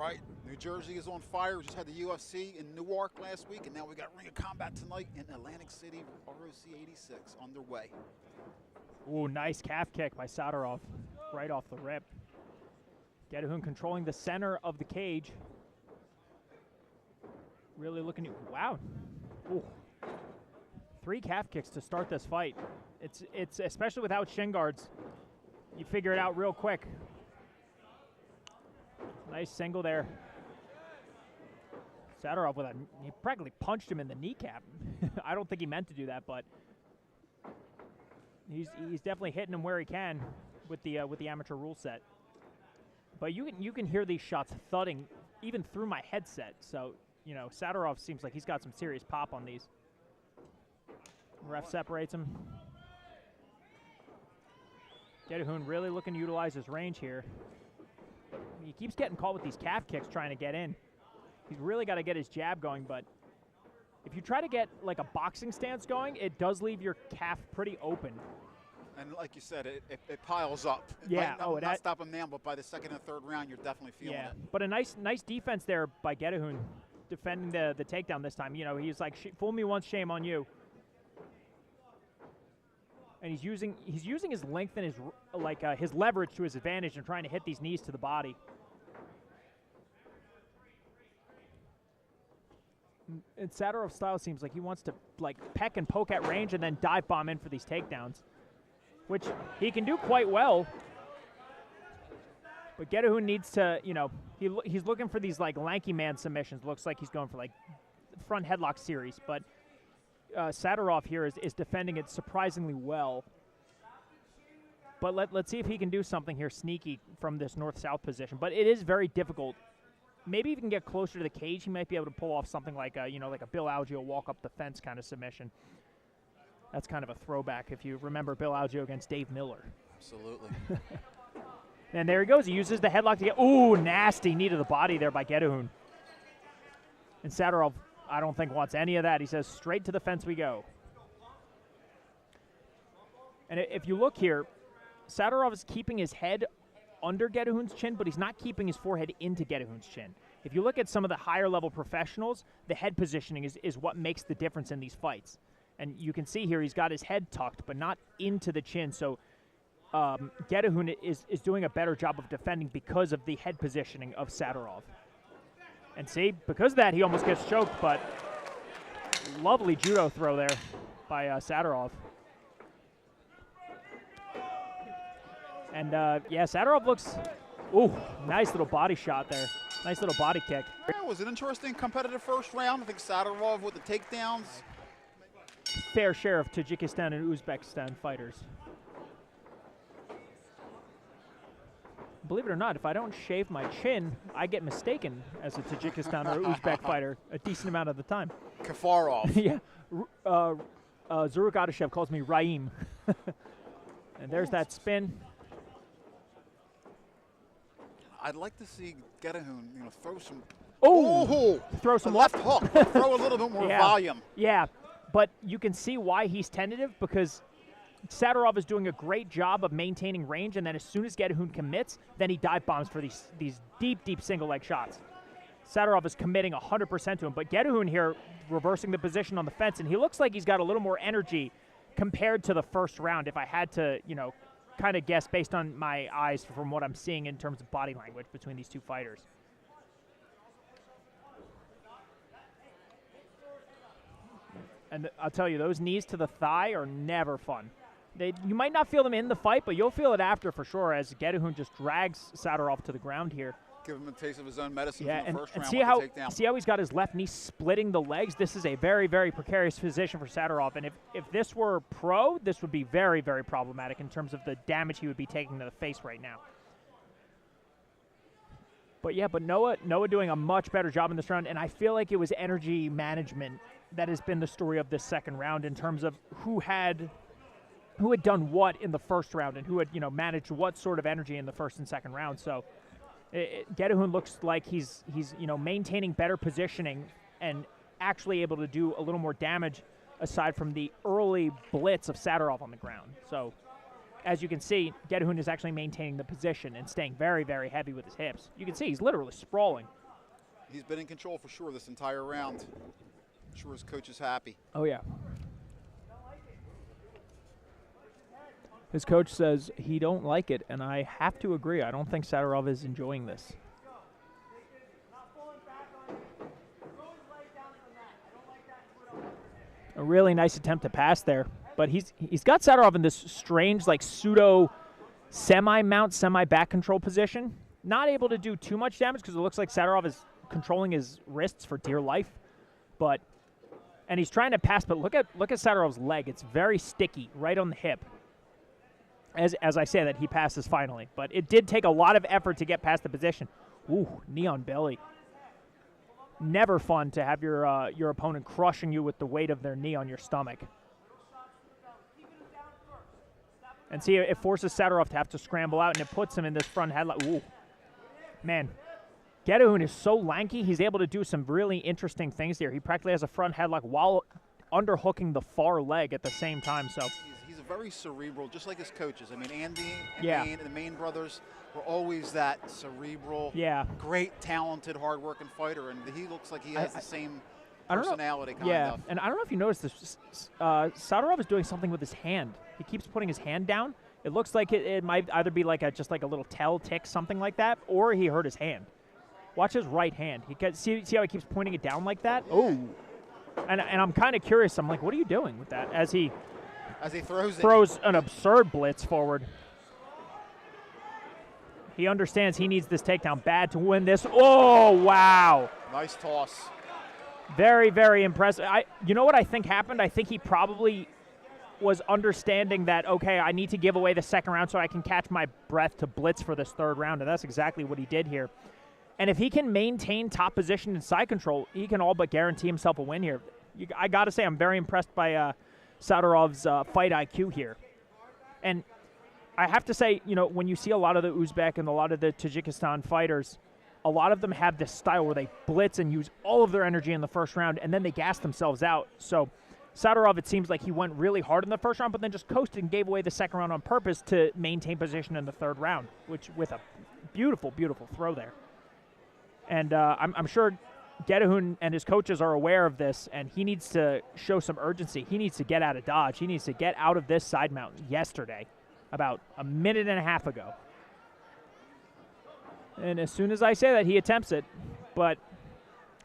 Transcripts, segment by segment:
right, New Jersey is on fire. We just had the UFC in Newark last week, and now we got Ring of Combat tonight in Atlantic City, ROC 86 underway. Ooh, nice calf kick by Sattorov, right off the rip. Getahoun controlling the center of the cage. Really looking, wow. Ooh. 3 calf kicks to start this fight. It's especially without shin guards, you figure it out real quick. Nice single there. Sattorov he practically punched him in the kneecap. I don't think he meant to do that, but he's definitely hitting him where he can with the amateur rule set. But you can hear these shots thudding even through my headset. So, you know, Sattorov seems like he's got some serious pop on these. Ref separates him. Getahoun really looking to utilize his range here. He keeps getting caught with these calf kicks trying to get in. He's really got to get his jab going, but if you try to get like a boxing stance going, it does leave your calf pretty open. And like you said, it piles up. Yeah. Might not stop him now, but by the second and third round, you're definitely feeling it. But a nice defense there by Getahoun, defending the takedown this time. You know, he's like, fool me once, shame on you. And he's using his length and his leverage to his advantage and trying to hit these knees to the body. And Sattorov's style seems like he wants to like peck and poke at range and then dive bomb in for these takedowns, which he can do quite well. But Getahoun needs to, you know, he's looking for these like lanky man submissions. Looks like he's going for like front headlock series, but Sattorov here is defending it surprisingly well. But let's see if he can do something here sneaky from this north-south position. But it is very difficult. Maybe if he can get closer to the cage, he might be able to pull off something like a, you know, like a Bill Algeo walk up the fence kind of submission. That's kind of a throwback if you remember Bill Algeo against Dave Miller. Absolutely. And there he goes. He uses the headlock to get, ooh, nasty knee to the body there by Getahoun. And Sattorov, I don't think wants any of that. He says, straight to the fence we go. And if you look here, Sattorov is keeping his head under Getahoun's chin, but he's not keeping his forehead into Getahoun's chin. If you look at some of the higher level professionals, the head positioning is what makes the difference in these fights. And you can see here he's got his head tucked, but not into the chin. So Getahoun is doing a better job of defending because of the head positioning of Sattorov. And see, because of that, he almost gets choked, but lovely judo throw there by Sattorov. And, yeah, Sattorov looks, ooh, nice little body shot there. Nice little body kick. Yeah, it was an interesting competitive first round. I think Sattorov with the takedowns. Fair share of Tajikistan and Uzbekistan fighters. Believe it or not, if I don't shave my chin, I get mistaken as a Tajikistan or Uzbek fighter a decent amount of the time. Kafarov. Yeah. Zuruk Adashev calls me Raim. And there's that spin. I'd like to see Getahoun, you know, throw some. Oh! Throw some left hook. Throw a little bit more volume. Yeah, but you can see why he's tentative because Sattorov is doing a great job of maintaining range, and then as soon as Getahoun commits, then he dive bombs for these deep single leg shots. Sattorov is committing 100% to him, but Getahoun here reversing the position on the fence, and he looks like he's got a little more energy compared to the first round. If I had to, you know, kind of guess based on my eyes from what I'm seeing in terms of body language between these two fighters. And I'll tell you, those knees to the thigh are never fun. You might not feel them in the fight, but you'll feel it after for sure as Getahoun just drags Sattorov to the ground here. Give him a taste of his own medicine yeah, from the first round. See how he's got his left knee splitting the legs? This is a very, very precarious position for Sattorov. And if this were pro, this would be very, very problematic in terms of the damage he would be taking to the face right now. But yeah, Noah doing a much better job in this round, and I feel like it was energy management that has been the story of this second round in terms of who had done what in the first round and who had, you know, managed what sort of energy in the first and second round. So Getahoun looks like he's you know, maintaining better positioning and actually able to do a little more damage aside from the early blitz of Sattorov on the ground. So, as you can see, Getahoun is actually maintaining the position and staying very, very heavy with his hips. You can see he's literally sprawling. He's been in control for sure this entire round. I'm sure his coach is happy. Oh, yeah. His coach says he don't like it, and I have to agree. I don't think Sattorov is enjoying this. A really nice attempt to pass there. But he's got Sattorov in this strange, like, pseudo semi-mount, semi-back control position. Not able to do too much damage because it looks like Sattorov is controlling his wrists for dear life. And he's trying to pass, but look at Satorov's leg. It's very sticky right on the hip. As I say that, he passes finally. But it did take a lot of effort to get past the position. Ooh, knee on belly. Never fun to have your opponent crushing you with the weight of their knee on your stomach. And see, it forces Sattorov to have to scramble out, and it puts him in this front headlock. Ooh. Man, Getahoun is so lanky, he's able to do some really interesting things here. He practically has a front headlock while underhooking the far leg at the same time. So he's very cerebral, just like his coaches. I mean, Andy and the Main brothers were always that cerebral, great, talented, hard-working fighter, and he looks like he has the same personality, kind of. And I don't know if you noticed this. Sattorov is doing something with his hand. He keeps putting his hand down. It looks like it might either be like just like a little tail tick, something like that, or he hurt his hand. Watch his right hand. See how he keeps pointing it down like that? Yeah. Oh. And I'm kind of curious. I'm like, what are you doing with that? As he throws an absurd blitz forward. He understands he needs this takedown bad to win this. Oh, wow. Nice toss. Very, very impressive. You know what I think happened? I think he probably was understanding that, okay, I need to give away the second round so I can catch my breath to blitz for this third round, and that's exactly what he did here. And if he can maintain top position and side control, he can all but guarantee himself a win here. I got to say, I'm very impressed by Sattorov's fight IQ here. And I have to say, when you see a lot of the Uzbek and a lot of the Tajikistan fighters, a lot of them have this style where they blitz and use all of their energy in the first round, and then they gas themselves out. So Sattorov, it seems like he went really hard in the first round, but then just coasted and gave away the second round on purpose to maintain position in the third round, which with a beautiful, beautiful throw there. And I'm sure Getahoun and his coaches are aware of this, and he needs to show some urgency. He needs to get out of Dodge. He needs to get out of this side mount yesterday, about a minute and a half ago. And as soon as I say that, he attempts it. But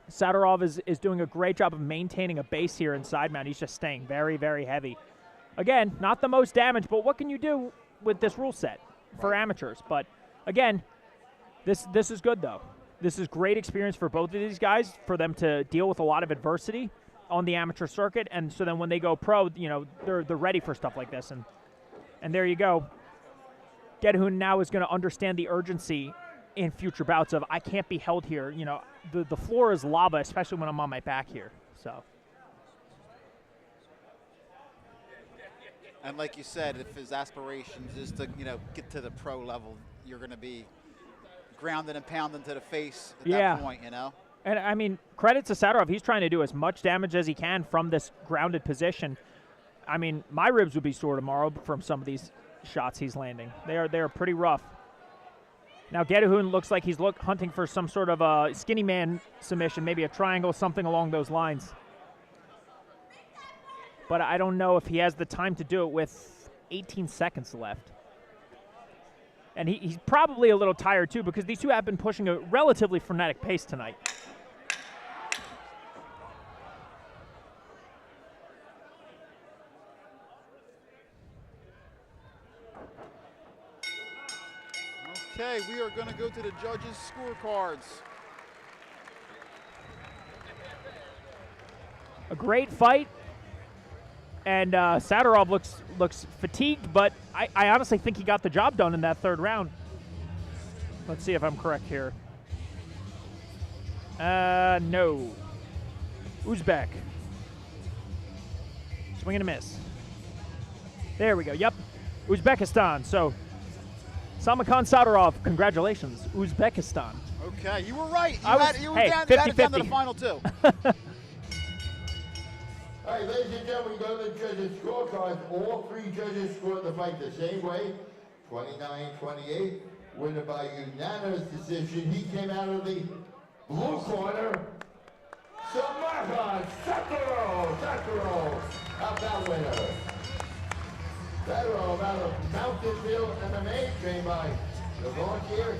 Sattorov is doing a great job of maintaining a base here in side mount. He's just staying very, very heavy. Again, not the most damage, but what can you do with this rule set for amateurs? But again, this is good, though. This is great experience for both of these guys, for them to deal with a lot of adversity on the amateur circuit, and so then when they go pro, they're ready for stuff like this. And there you go. Getahoun now is going to understand the urgency in future bouts of, I can't be held here. The floor is lava, especially when I'm on my back here. So. And like you said, if his aspirations is to get to the pro level, you're going to be grounded and pounded to the face at that point, And I mean, credit to Sattorov. He's trying to do as much damage as he can from this grounded position. I mean, my ribs would be sore tomorrow from some of these shots he's landing. They are pretty rough. Now Getahoun looks like he's hunting for some sort of a skinny man submission, maybe a triangle, something along those lines. But I don't know if he has the time to do it with 18 seconds left. And he's probably a little tired, too, because these two have been pushing a relatively frenetic pace tonight. Okay, we are going to go to the judges' scorecards. A great fight. And Sattorov looks fatigued, but I honestly think he got the job done in that third round. Let's see if I'm correct here. No. Uzbek. Swing and a miss. There we go. Yep. Uzbekistan. So, Samadkhon Sattorov, congratulations. Uzbekistan. Okay, you were right. You had it down to the final two. All right, ladies and gentlemen, we go to the judges' scorecards. All three judges scored the fight the same way, 29-28. Winner by unanimous decision. He came out of the blue corner. Samadkhon, Sattorov, out that winner. Sattorov out of Mountain View MMA, trained by the volunteer.